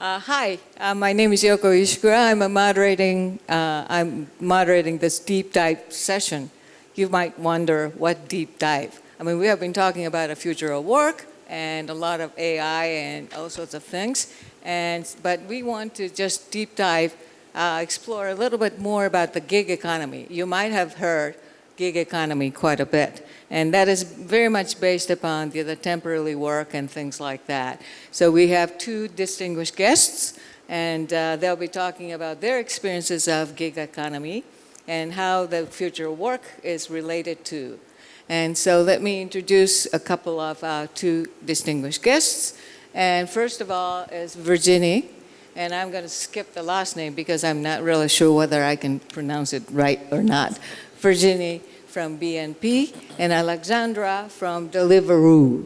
Hi, my name is Yoko Ishikura. I'm moderating this deep dive session. You might wonder what deep dive. I mean, we have been talking about a future of work and a lot of AI and all sorts of things. But we want to just deep dive, explore a little bit more about the gig economy. You might have heard gig economy quite a bit. And that is very much based upon the temporary work and things like that. So we have two distinguished guests, and they'll be talking about their experiences of gig economy and how the future of work is related to. And so let me introduce a couple of two distinguished guests. And first of all is Virginie. And I'm going to skip the last name because I'm not really sure whether I can pronounce it right or not. Virginie from BNP and Alessandra from Deliveroo.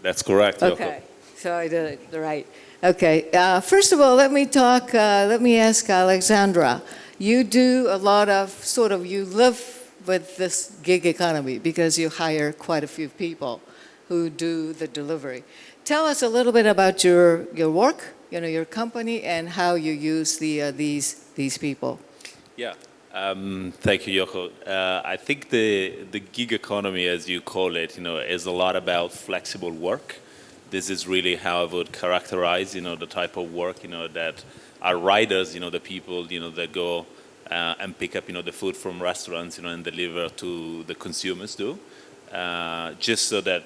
That's correct, Yoko. Okay, so I did it right. Okay, first of all, let me ask Alessandra. You do a lot of you live with this gig economy because you hire quite a few people who do the delivery. Tell us a little bit about your work, your company, and how you use these people. Yeah. Thank you, Yoko. I think the gig economy, as you call it, is a lot about flexible work. This is really how I would characterize, the type of work, that our riders, the people, that go and pick up, the food from restaurants, and deliver to the consumers do. Just so that,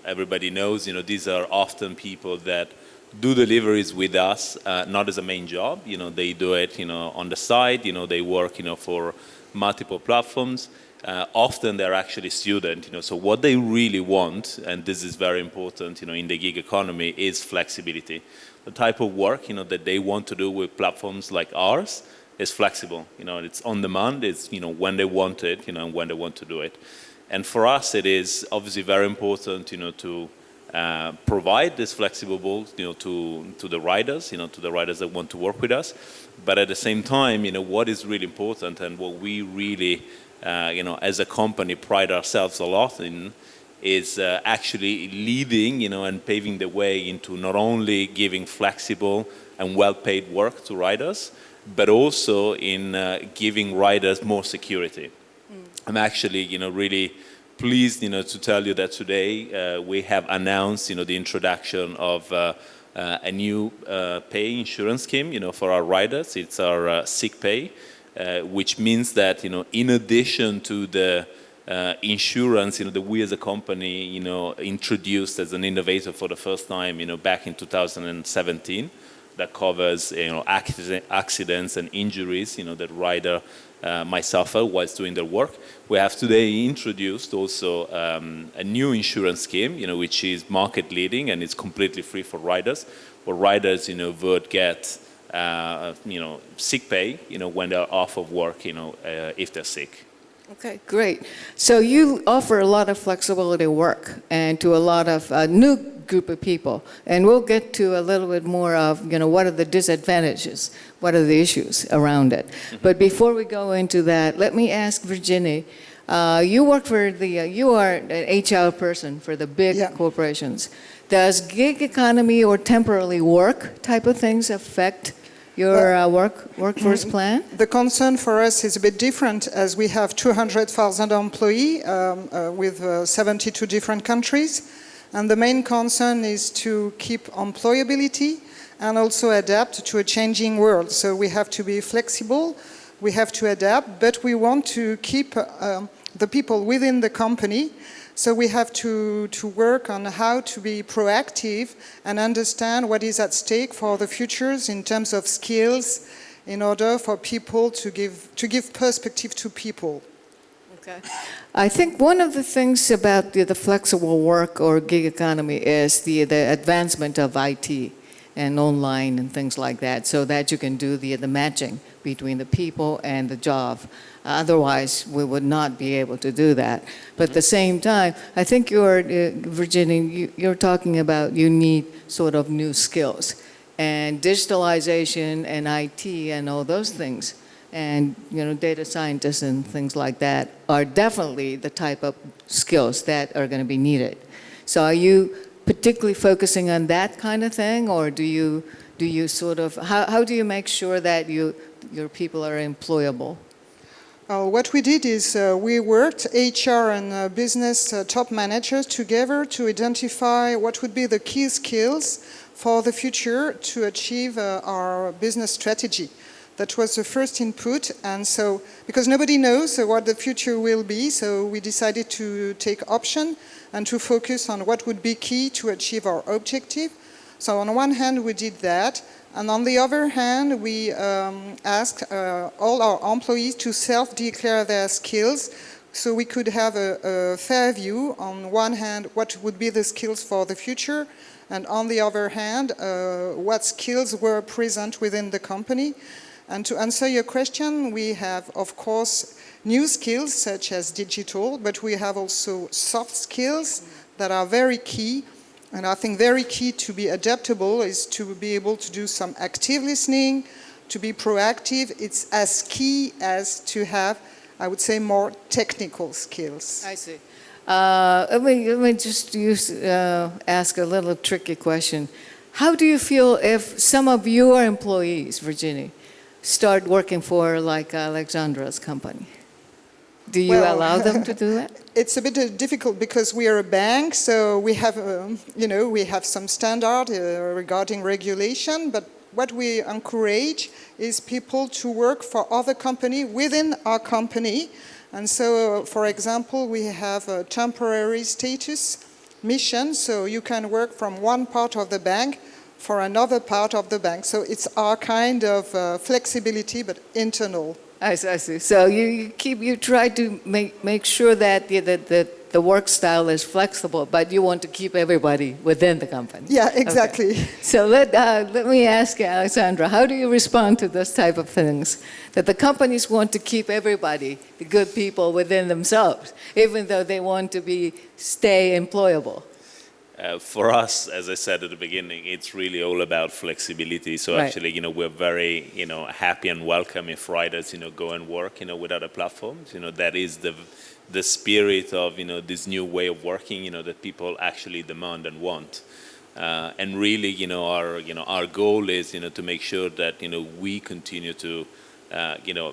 everybody knows, these are often people that do deliveries with us, not as a main job. They do it, on the side. They work, for multiple platforms. Often they're actually students. So what they really want, and this is very important, in the gig economy, is flexibility. The type of work, that they want to do with platforms like ours is flexible. It's on demand. It's when they want it, and when they want to do it. And for us, it is obviously very important, to provide this flexible, to the riders, to the riders that want to work with us. But at the same time, what is really important and what we really, as a company pride ourselves a lot in is actually leading, and paving the way into not only giving flexible and well-paid work to riders, but also in giving riders more security. I'm actually, really pleased, to tell you that today we have announced, the introduction of a new pay insurance scheme, for our riders. It's our sick pay, which means that, in addition to the insurance, that we as a company, introduced as an innovator for the first time, back in 2017, that covers, accidents and injuries, that rider might suffer whilst doing their work. We have today introduced also a new insurance scheme, which is market leading and it's completely free for riders, where riders, would get, sick pay, when they're off of work, if they're sick. Okay, great. So you offer a lot of flexibility work and to a lot of new group of people. And we'll get to a little bit more of, what are the disadvantages? What are the issues around it? Mm-hmm. But before we go into that, let me ask Virginie, you work for you are an HR person for the big corporations. Does gig economy or temporary work type of things affect your workforce plan? The concern for us is a bit different, as we have 200,000 employees with 72 different countries. And the main concern is to keep employability and also adapt to a changing world. So we have to be flexible, we have to adapt, but we want to keep the people within the company. So we have to work on how to be proactive and understand what is at stake for the futures in terms of skills, in order for people to give perspective to people. Okay. I think one of the things about the flexible work or gig economy is the advancement of IT and online and things like that, so that you can do the matching between the people and the job. Otherwise, we would not be able to do that. But at the same time, I think Virginie, you're talking about you need sort of new skills. And digitalization and IT and all those things, and data scientists and things like that are definitely the type of skills that are going to be needed. So are you particularly focusing on that kind of thing, or do do you sort of, how do you make sure that your people are employable? What we did is we worked, HR and business top managers together to identify what would be the key skills for the future to achieve our business strategy. That was the first input, and so, because nobody knows what the future will be, so we decided to take option and to focus on what would be key to achieve our objective. So on one hand, we did that, and on the other hand, we asked all our employees to self-declare their skills, so we could have a fair view, on one hand, what would be the skills for the future, and on the other hand, what skills were present within the company. And to answer your question, we have, of course, new skills such as digital, but we have also soft skills that are very key. And I think very key to be adaptable is to be able to do some active listening, to be proactive. It's as key as to have, I would say, more technical skills. I see. Let me just ask a little tricky question. How do you feel if some of your employees, Virginie, start working for like Alessandro's company? Do you allow them to do that? It's a bit difficult because we are a bank, so we have, we have some standard regarding regulation, but what we encourage is people to work for other company within our company. And so, for example, we have a temporary status mission, so you can work from one part of the bank for another part of the bank. So it's our kind of flexibility, but internal. I see. So you try to make sure that the work style is flexible, but you want to keep everybody within the company. Yeah, exactly. Okay. So let me ask Alessandra, how do you respond to those type of things? That the companies want to keep everybody, the good people, within themselves, even though they want to stay employable. For us, as I said at the beginning, it's really all about flexibility. So Right. actually, we're very, happy and welcome if riders, go and work, with other platforms. That is the spirit of, this new way of working, that people actually demand and want. And really, our goal is, to make sure that, we continue to,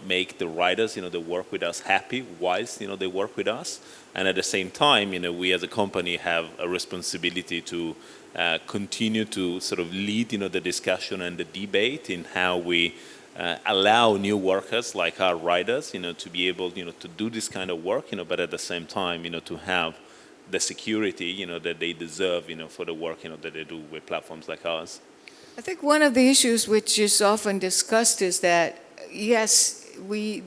make the riders, that work with us happy whilst, they work with us. And at the same time, we as a company have a responsibility to continue to sort of lead, the discussion and the debate in how we allow new workers like our riders, to be able, to do this kind of work, but at the same time, to have the security, that they deserve, for the work, that they do with platforms like ours. I think one of the issues which is often discussed is that, yes,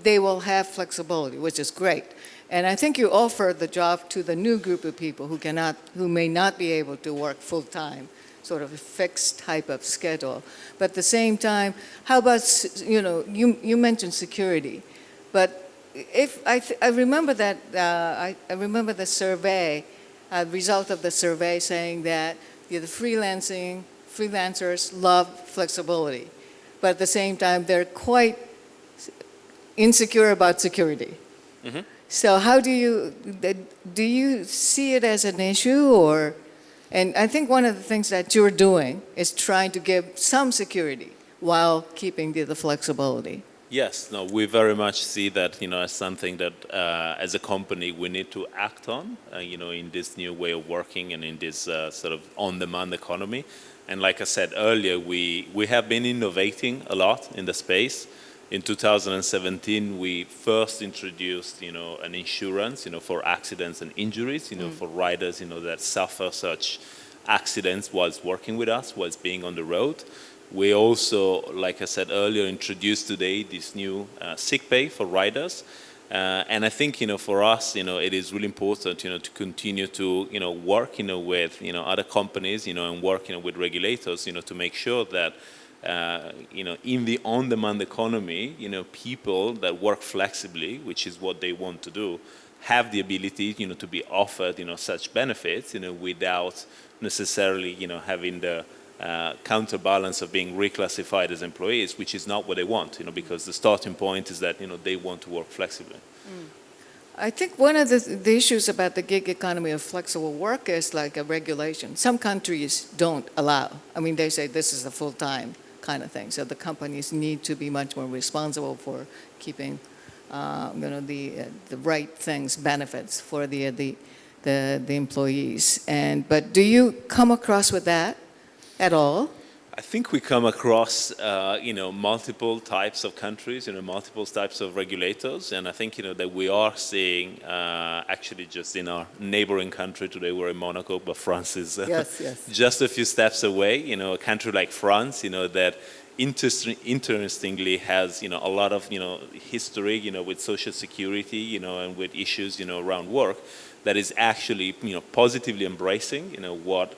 they will have flexibility, which is great. And I think you offer the job to the new group of people who may not be able to work full-time, sort of a fixed type of schedule. But at the same time, how about, you mentioned security, but if I remember that, I remember the survey, result of the survey saying that the freelancers love flexibility, but at the same time, they're quite insecure about security. Mm-hmm. So how do you see it as an issue, or? And I think one of the things that you're doing is trying to give some security while keeping the flexibility. Yes, no, we very much see that, as something that as a company we need to act on, in this new way of working and in this sort of on-demand economy. And like I said earlier, we have been innovating a lot in the space. In 2017, we first introduced, an insurance, for accidents and injuries, for riders, that suffer such accidents whilst working with us, whilst being on the road. We also, like I said earlier, introduced today this new sick pay for riders. And I think, for us, it is really important, to continue to, work, with, other companies, and work, with regulators, to make sure that in the on-demand economy, people that work flexibly, which is what they want to do, have the ability, to be offered, such benefits, without necessarily, having the counterbalance of being reclassified as employees, which is not what they want, because the starting point is that, they want to work flexibly. I think one of the issues about the gig economy of flexible work is like a regulation. Some countries don't allow. I mean, they say this is the full-time kind of thing. So the companies need to be much more responsible for keeping, the right things, benefits for the employees. But do you come across with that at all? I think we come across, multiple types of countries, multiple types of regulators, and I think, that we are seeing, actually just in our neighboring country today, we're in Monaco, but France is Yes. just a few steps away. A country like France, that interestingly has, a lot of, history, with social security, and with issues, around work, that is actually, positively embracing, what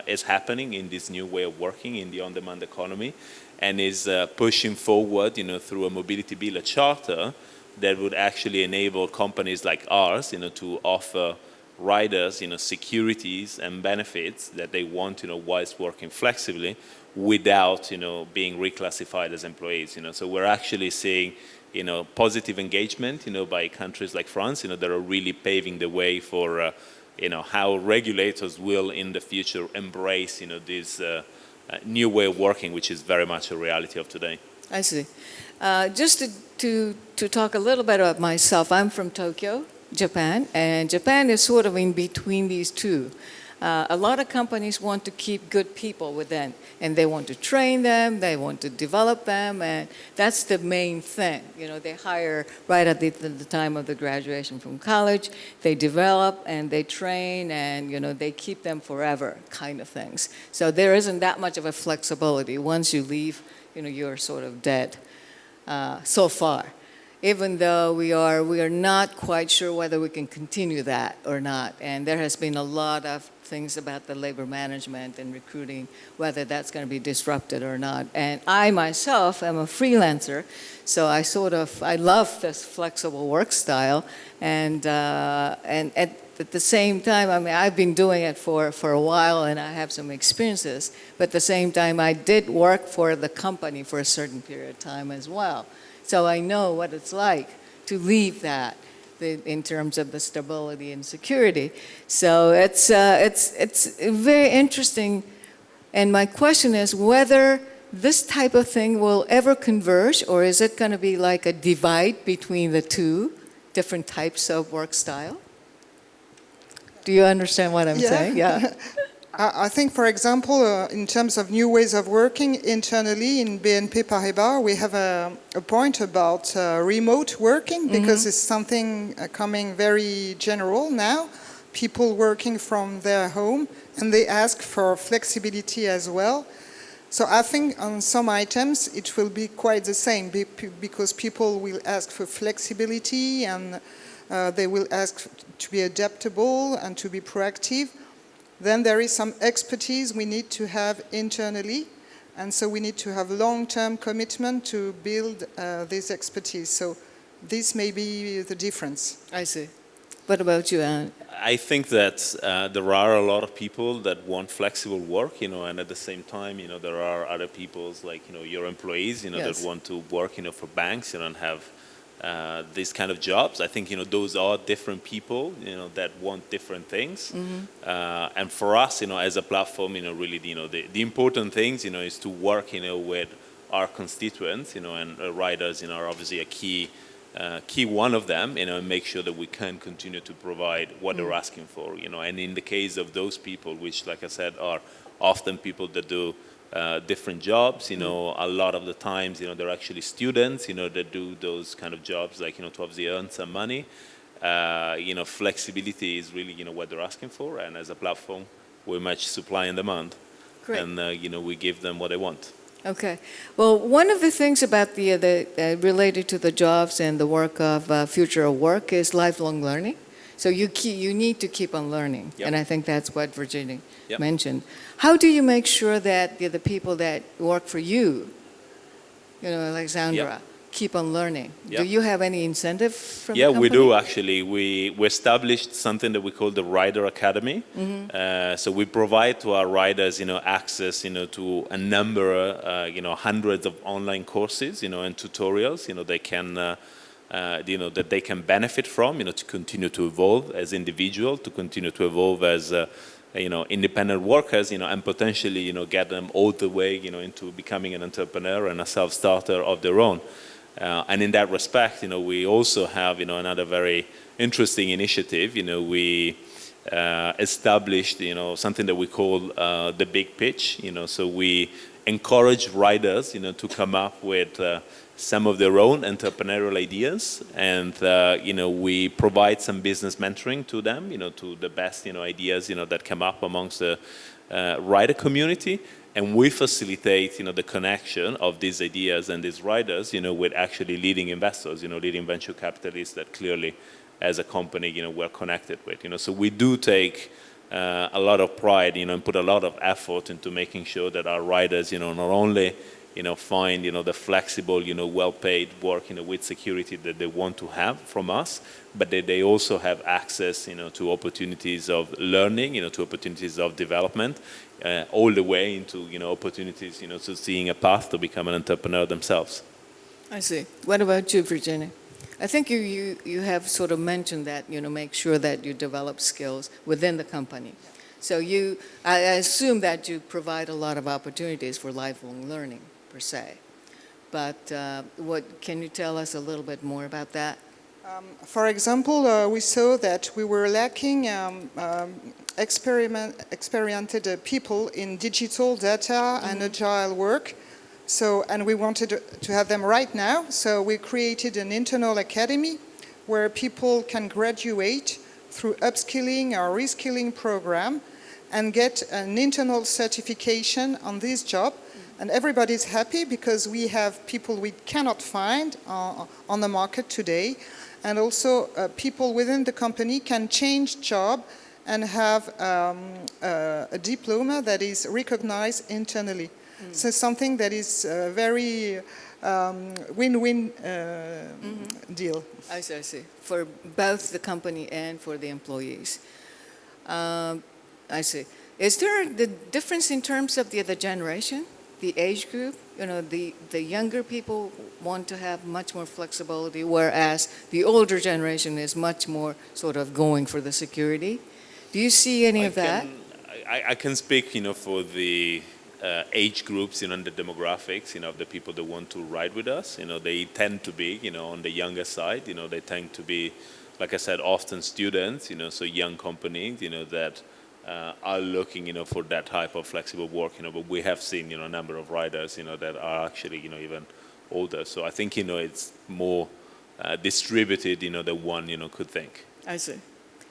is happening in this new way of working in the on-demand economy, and is pushing forward, through a mobility bill, a charter that would actually enable companies like ours, to offer riders, securities and benefits that they want, whilst working flexibly, without, being reclassified as employees. So we're actually seeing, positive engagement, by countries like France, that are really paving the way for, how regulators will in the future embrace, this new way of working, which is very much a reality of today. I see. Just to talk a little bit about myself, I'm from Tokyo, Japan, and Japan is sort of in between these two. A lot of companies want to keep good people within, and they want to train them, they want to develop them, and that's the main thing. They hire right at the time of the graduation from college, they develop and they train, and they keep them forever, kind of things. So there isn't that much of a flexibility. Once you leave, you're sort of dead so far. Even though we are not quite sure whether we can continue that or not. And there has been a lot of things about the labor management and recruiting, whether that's going to be disrupted or not. And I myself am a freelancer, so I love this flexible work style. And at the same time, I've been doing it for a while, and I have some experiences. But at the same time, I did work for the company for a certain period of time as well. So I know what it's like to leave that in terms of the stability and security. So it's very interesting. And my question is whether this type of thing will ever converge, or is it going to be like a divide between the two different types of work style? Do you understand what I'm saying? Yeah. I think, for example, in terms of new ways of working internally in BNP Paribas, we have a point about remote working, because it's something coming very general now. People working from their home, and they ask for flexibility as well. So I think on some items it will be quite the same, because people will ask for flexibility, and they will ask to be adaptable and to be proactive. Then there is some expertise we need to have internally, and so we need to have long-term commitment to build this expertise. So this may be the difference. I see. What about you, Anne? I think that there are a lot of people that want flexible work, and at the same time, there are other people like, your employees, Yes. that want to work, for banks, and have these kind of jobs. I think, those are different people, that want different things. And for us, as a platform, really, the important things, is to work, with our constituents, and riders, are obviously a key one of them, and make sure that we can continue to provide what they're asking for, and in the case of those people, which, like I said, are often people that do different jobs, a lot of the times, they're actually students, that do those kind of jobs, like, to obviously earn some money. Flexibility is really, what they're asking for, and as a platform, we match supply and demand. Great. And, we give them what they want. Okay. Well, one of the things about the related to the jobs and the work of future of work is lifelong learning. So you need to keep on learning, Yep. and I think that's what Virginie Yep. mentioned. How do you make sure that the people that work for you, Alessandro, Yep. keep on learning? Yep. Do you have any incentive from the Yeah, company? we do actually. We established something that we call the Rider Academy. So we provide to our riders, access, to a number, hundreds of online courses, and tutorials, they can, that they can benefit from, to continue to evolve as individual, to continue to evolve as independent workers, and potentially, get them all the way, into becoming an entrepreneur and a self-starter of their own. And in that respect, we also have, another very interesting initiative. We established, something that we call the big pitch. So we encourage riders, to come up with some of their own entrepreneurial ideas, and we provide some business mentoring to them, to the best ideas that come up amongst the rider community, and we facilitate the connection of these ideas and these riders with actually leading investors, leading venture capitalists that clearly as a company we're connected with. So we do take a lot of pride and put a lot of effort into making sure that our riders not only find the flexible well-paid work with security that they want to have from us, but that they also have access to opportunities of learning, to opportunities of development, all the way into opportunities to seeing a path to become an entrepreneur themselves. I see. What about you, Virginie? I think you have sort of mentioned that, make sure that you develop skills within the company. So I assume that you provide a lot of opportunities for lifelong learning, per se. But can you tell us a little bit more about that? For example, we saw that we were lacking experienced people in digital data and agile work. So, and we wanted to have them right now. So we created an internal academy where people can graduate through upskilling or reskilling program and get an internal certification on this job. And everybody's happy because we have people we cannot find on the market today. And also people within the company can change job and have a diploma that is recognized internally. So something that is a very win-win deal. I see. For both the company and for the employees. I see. Is there the difference in terms of the generation, the age group? The younger people want to have much more flexibility, whereas the older generation is much more sort of going for the security. Do you see any of that? I can speak, for the age groups, and the demographics, of the people that want to ride with us. They tend to be, on the younger side. They tend to be, like I said, often students. So young companies, that are looking, for that type of flexible work. But we have seen, a number of riders, that are actually, even older. So I think, it's more distributed, than one, could think. I see.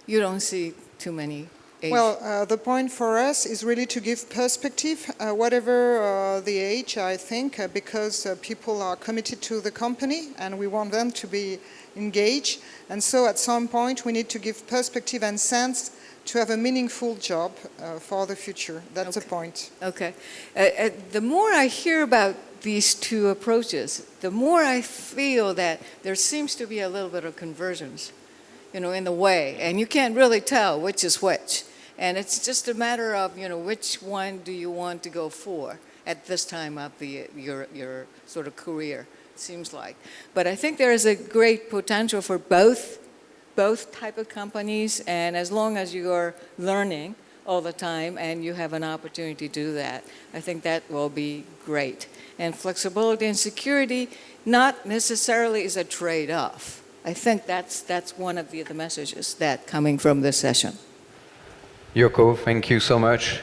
You don't see too many. Well, the point for us is really to give perspective, whatever the age, I think, because people are committed to the company and we want them to be engaged. And so at some point we need to give perspective and sense to have a meaningful job for the future. That's the point. Okay. The more I hear about these two approaches, the more I feel that there seems to be a little bit of convergence, in the way, and you can't really tell which is which. And it's just a matter of, which one do you want to go for at this time of your sort of career, it seems like. But I think there is a great potential for both type of companies, and as long as you are learning all the time and you have an opportunity to do that, I think that will be great. And flexibility and security not necessarily is a trade-off. I think that's one of the messages that coming from this session. Yoko, thank you so much.